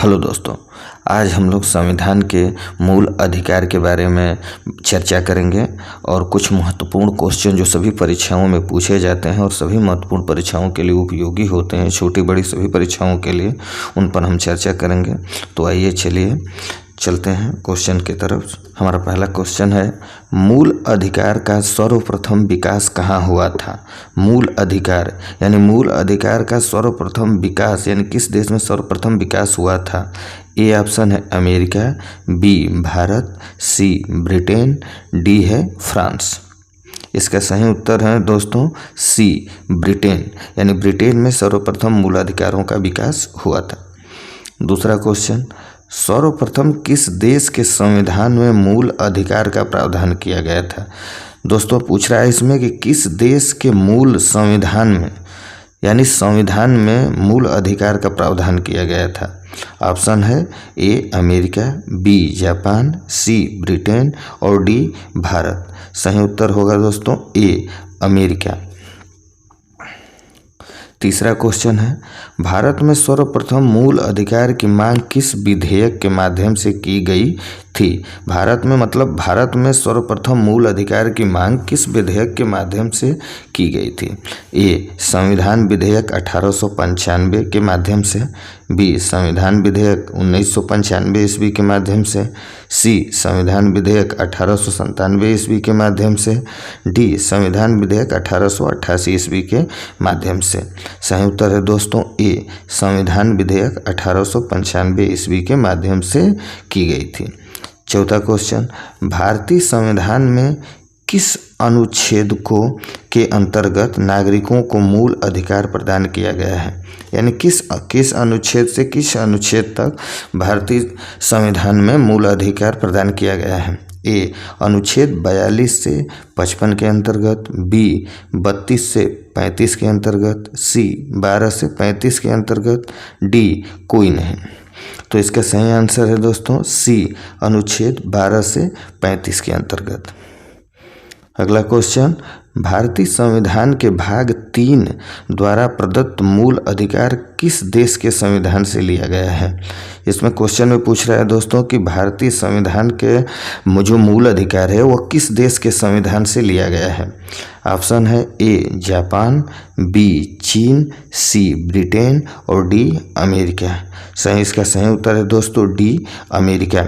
Hello दोस्तों, आज हम लोग संविधान के मूल अधिकार के बारे में चर्चा करेंगे और कुछ महत्वपूर्ण क्वेश्चन जो सभी परीक्षाओं में पूछे जाते हैं और सभी महत्वपूर्ण परीक्षाओं के लिए उपयोगी होते हैं, छोटी बड़ी सभी परीक्षाओं के लिए, उन पर हम चर्चा करेंगे। तो आइए चलिए चलते हैं क्वेश्चन की तरफ। हमारा पहला क्वेश्चन है, मूल अधिकार का सर्वप्रथम विकास कहाँ हुआ था? मूल अधिकार यानी मूल अधिकार का सर्वप्रथम विकास यानी किस देश में सर्वप्रथम विकास हुआ था? ए ऑप्शन है अमेरिका, बी भारत, सी ब्रिटेन, डी है फ्रांस। इसका सही उत्तर है दोस्तों सी ब्रिटेन, यानी ब्रिटेन में सर्वप्रथम मूल अधिकारों का विकास हुआ था। दूसरा क्वेश्चन, सर्वप्रथम किस देश के संविधान में मूल अधिकार का प्रावधान किया गया था? दोस्तों पूछ रहा है इसमें कि किस देश के मूल संविधान में यानी संविधान में मूल अधिकार का प्रावधान किया गया था। ऑप्शन है A America, B Japan, C Britain और डी भारत। सही उत्तर होगा दोस्तों ए अमेरिका। तीसरा क्वेश्चन है, भारत में सर्वप्रथम मूल अधिकार की मांग किस विधेयक के माध्यम से की गई थी? भारत में सर्वप्रथम मूल अधिकार की मांग किस विधेयक के माध्यम से की गई थी? ए संविधान विधेयक 1895 के माध्यम से, बी संविधान विधेयक 1995 ईस्वी के माध्यम से, सी संविधान विधेयक 1897 ईस्वी के माध्यम से, डी संविधान विधेयक 1888 ईस्वी के माध्यम से। सही उत्तर है दोस्तों ए संविधान विधेयक 1895 ईस्वी के माध्यम से की गई थी। चौथा क्वेश्चन, भारतीय संविधान में किस अनुच्छेद के अंतर्गत नागरिकों को मूल अधिकार प्रदान किया गया है? यानी किस अनुच्छेद से किस अनुच्छेद तक भारतीय संविधान में मूल अधिकार प्रदान किया गया है? ए अनुच्छेद 42 से 55 के अंतर्गत, बी 32 से 35 के अंतर्गत, सी 12 से 35 के अंतर्गत, डी कोई नहीं। तो इसका सही आंसर है दोस्तों सी अनुच्छेद 12 से 35 के अंतर्गत। अगला क्वेश्चन, भारतीय संविधान के भाग 3 द्वारा प्रदत्त मूल अधिकार किस देश के संविधान से लिया गया है? इसमें क्वेश्चन में पूछ रहा है दोस्तों कि भारतीय संविधान के जो मूल अधिकार है वह किस देश के संविधान से लिया गया है? ऑप्शन है ए जापान, बी चीन, सी ब्रिटेन और डी अमेरिका। इसका सही उत्तर है दोस्तों डी अमेरिका।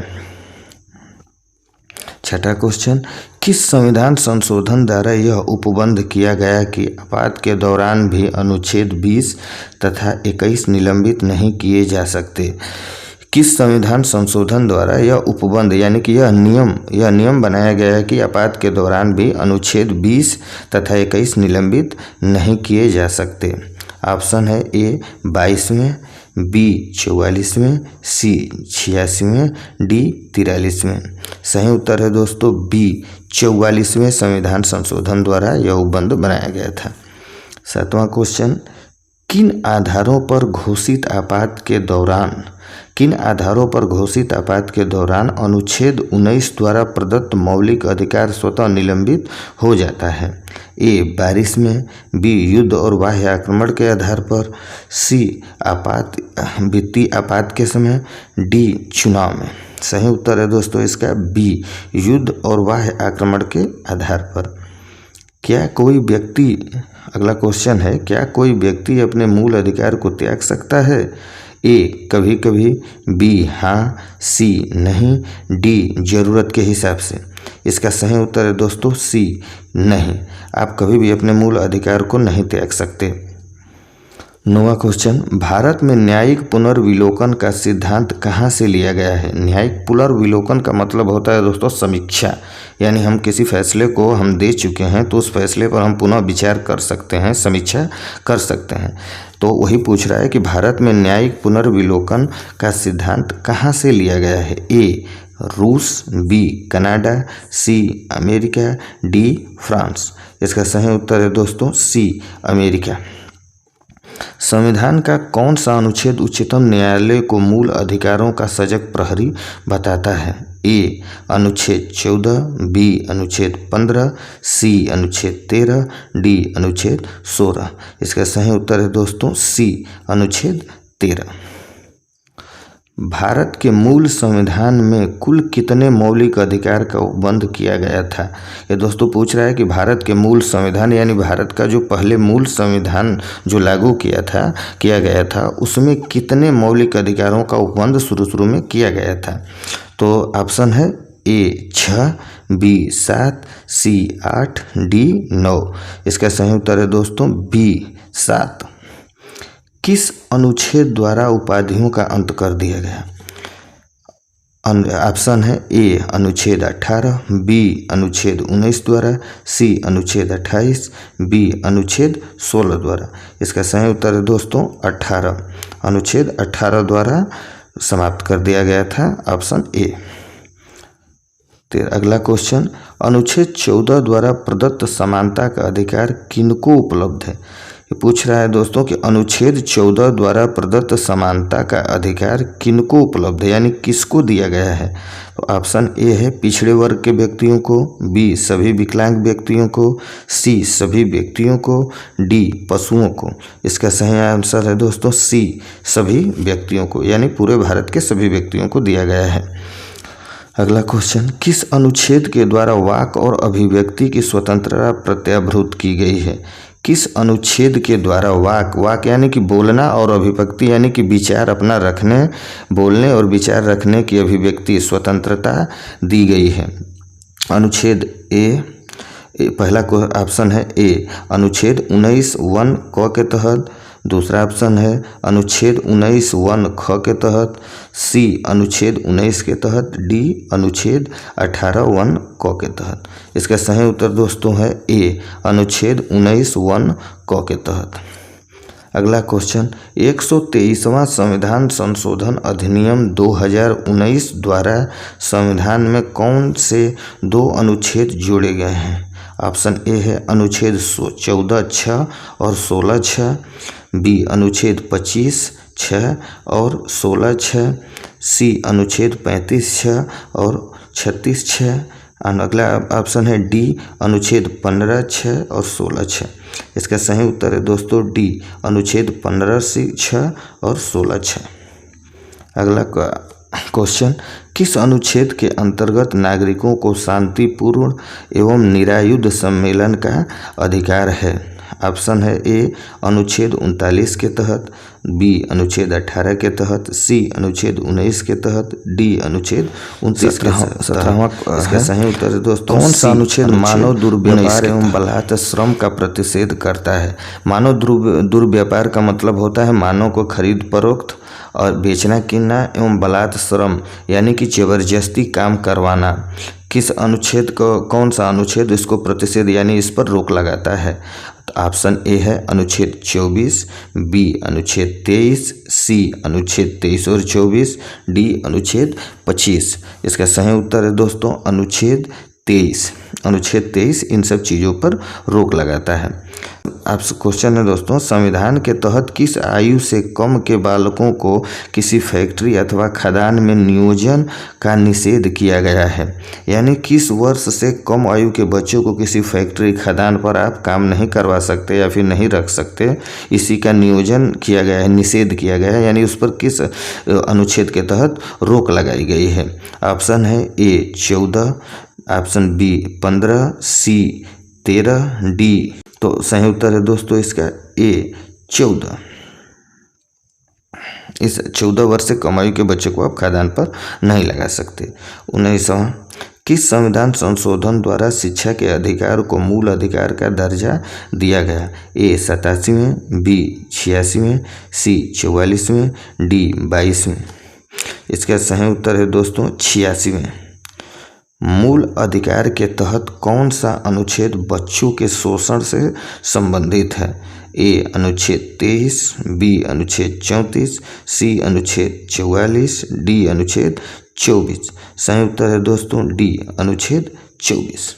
छठा क्वेश्चन, किस संविधान संशोधन द्वारा यह उपबंध किया गया कि आपात के दौरान भी अनुच्छेद 20 तथा 21 निलंबित नहीं किए जा सकते? किस संविधान संशोधन द्वारा यह उपबंध यानी कि यह नियम बनाया गया है कि आपात के दौरान भी अनुच्छेद 20 तथा 21 निलंबित नहीं किए जा सकते? ऑप्शन है ए 22वें, बी 44वें, सी 86वें, डी 43वें। सही उत्तर है दोस्तों बी 44वें संविधान संशोधन द्वारा यह उपबंध बनाया गया था। सातवां क्वेश्चन, किन आधारों पर घोषित आपात के दौरान अनुच्छेद 19 द्वारा प्रदत्त मौलिक अधिकार स्वतः निलंबित हो जाता है? ए बारिश में, बी युद्ध और बाह्य आक्रमण के आधार पर, सी वित्तीय आपात के समय, डी चुनाव में। सही उत्तर है दोस्तों इसका बी युद्ध और बाह्य आक्रमण के आधार पर। अगला क्वेश्चन है, क्या कोई व्यक्ति अपने मूल अधिकार को त्याग सकता है? ए कभी कभी, बी हाँ, सी नहीं, डी जरूरत के हिसाब से। इसका सही उत्तर है दोस्तों सी नहीं, आप कभी भी अपने मूल अधिकार को नहीं त्याग सकते। 9वां क्वेश्चन, भारत में न्यायिक पुनर्विलोकन का सिद्धांत कहाँ से लिया गया है? न्यायिक पुनर्विलोकन का मतलब होता है दोस्तों समीक्षा, यानी हम किसी फैसले को हम दे चुके हैं तो उस फैसले पर हम पुनः विचार कर सकते हैं, समीक्षा कर सकते हैं। तो वही पूछ रहा है कि भारत में न्यायिक पुनर्विलोकन का सिद्धांत कहाँ से लिया गया है? ए रूस, B Canada, C America, D France. इसका सही उत्तर है दोस्तों सी अमेरिका। संविधान का कौन सा अनुच्छेद उच्चतम न्यायालय को मूल अधिकारों का सजग प्रहरी बताता है? ए अनुच्छेद 14, बी अनुच्छेद 15, सी अनुच्छेद 13, डी अनुच्छेद 16। इसका सही उत्तर है दोस्तों सी अनुच्छेद 13। भारत के मूल संविधान में कुल कितने मौलिक अधिकार का उपबंध किया गया था। ये दोस्तों पूछ रहा है कि भारत के मूल संविधान यानी भारत का जो पहले मूल संविधान जो लागू किया गया था उसमें कितने मौलिक अधिकारों का उपबंध शुरू में किया गया था। तो ऑप्शन है ए 6, बी 7, सी 8, डी 9। इसका सही उत्तर है दोस्तों बी 7। किस अनुच्छेद द्वारा उपाधियों का अंत कर दिया गया। ऑप्शन है ए अनुच्छेद 18, बी अनुच्छेद 19 द्वारा, सी अनुच्छेद 28, बी अनुच्छेद 16 द्वारा। इसका सही उत्तर है दोस्तों 18। अनुच्छेद 18 द्वारा समाप्त कर दिया गया था, ऑप्शन ए। फिर अगला क्वेश्चन, अनुच्छेद 14 द्वारा प्रदत्त समानता का अधिकार किनको उपलब्ध है। ये पूछ रहा है दोस्तों कि अनुच्छेद 14 द्वारा प्रदत्त समानता का अधिकार किनको उपलब्ध है यानी किसको दिया गया है। तो ऑप्शन ए है पिछड़े वर्ग के व्यक्तियों को, बी सभी विकलांग व्यक्तियों को, सी सभी व्यक्तियों को, डी पशुओं को। इसका सही आंसर है दोस्तों सी सभी व्यक्तियों को यानी पूरे भारत के सभी व्यक्तियों को दिया गया है। अगला क्वेश्चन, किस अनुच्छेद के द्वारा वाक और अभिव्यक्ति की स्वतंत्रता प्रत्याभूत की गई है। किस अनुच्छेद के द्वारा वाक यानी कि बोलना और अभिव्यक्ति यानी कि विचार अपना रखने, बोलने और विचार रखने की अभिव्यक्ति स्वतंत्रता दी गई है। अनुच्छेद पहला ऑप्शन है ए अनुच्छेद 19(1) क के तहत, दूसरा ऑप्शन है अनुच्छेद 19(1) ख के तहत, सी अनुच्छेद 19 के तहत, डी अनुच्छेद 18(1) क के तहत। इसका सही उत्तर दोस्तों है ए अनुच्छेद 19(1) क के तहत। अगला क्वेश्चन, 123वां संविधान संशोधन अधिनियम 2019 द्वारा संविधान में कौन से 2 अनुच्छेद जोड़े गए हैं। ऑप्शन ए है अनुच्छेद 14(6) और 16(6), बी अनुच्छेद 25(6) और 16(6), सी अनुच्छेद 35(6) और 36(6), अगला ऑप्शन है डी अनुच्छेद 15(6) और 16(6). इसका सही उत्तर है दोस्तों डी अनुच्छेद 15(6) और 16(6). अगला क्वेश्चन, किस अनुच्छेद के अंतर्गत नागरिकों को शांतिपूर्ण एवं निरायुध सम्मेलन का अधिकार है। ऑप्शन है ए अनुच्छेद 39 के तहत, बी अनुच्छेद 18 के तहत, सी अनुच्छेद 19 के तहत, डी अनुच्छेद 29 के तहत। इसका सही उत्तर है दोस्तों कौन सा अनुच्छेद मानव दुर्व्यवहार एवं बलात्कार श्रम का प्रतिषेध करता है। मानव दुर्व्यापार का मतलब होता है मानव को खरीद फरोख्त और बेचना किनना एवं बलात्कार श्रम यानी कि जबरदस्ती काम करवाना। किस अनुच्छेद को, कौन सा अनुच्छेद इसको प्रतिषेध यानी इस पर रोक लगाता है। तो ऑप्शन ए है अनुच्छेद 24, बी अनुच्छेद 23, सी अनुच्छेद 23 और 24, डी अनुच्छेद 25। इसका सही उत्तर है दोस्तों अनुच्छेद 23। अनुच्छेद 23 इन सब चीज़ों पर रोक लगाता है। आपसे क्वेश्चन है दोस्तों, संविधान के तहत किस आयु से कम के बालकों को किसी फैक्ट्री अथवा खदान में नियोजन का निषेध किया गया है। यानी किस वर्ष से कम आयु के बच्चों को किसी फैक्ट्री खदान पर आप काम नहीं करवा सकते या फिर नहीं रख सकते, इसी का नियोजन किया गया है, निषेध किया गया है, यानी उस पर किस अनुच्छेद के तहत रोक लगाई गई है। ऑप्शन है ए 14, ऑप्शन बी 15, सी 13, डी। तो सही उत्तर है दोस्तों इसका ए 14। इस 14 वर्ष से कम आयु के बच्चे को आप खाद्यान्न पर नहीं लगा सकते। 19वां, किस संविधान संशोधन द्वारा शिक्षा के अधिकार को मूल अधिकार का दर्जा दिया गया। ए 87वें, बी 86वें, सी 44वें, डी 22वें। इसका सही उत्तर है दोस्तों 86वें। मूल अधिकार के तहत कौन सा अनुच्छेद बच्चों के शोषण से संबंधित है। ए अनुच्छेद 23, बी अनुच्छेद 34, सी अनुच्छेद 44, डी अनुच्छेद 24। सही उत्तर है दोस्तों डी अनुच्छेद 24।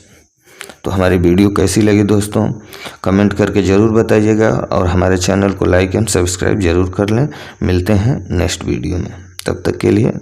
तो हमारी वीडियो कैसी लगी दोस्तों कमेंट करके ज़रूर बताइएगा और हमारे चैनल को लाइक एंड सब्सक्राइब जरूर कर लें। मिलते हैं नेक्स्ट वीडियो में, तब तक के लिए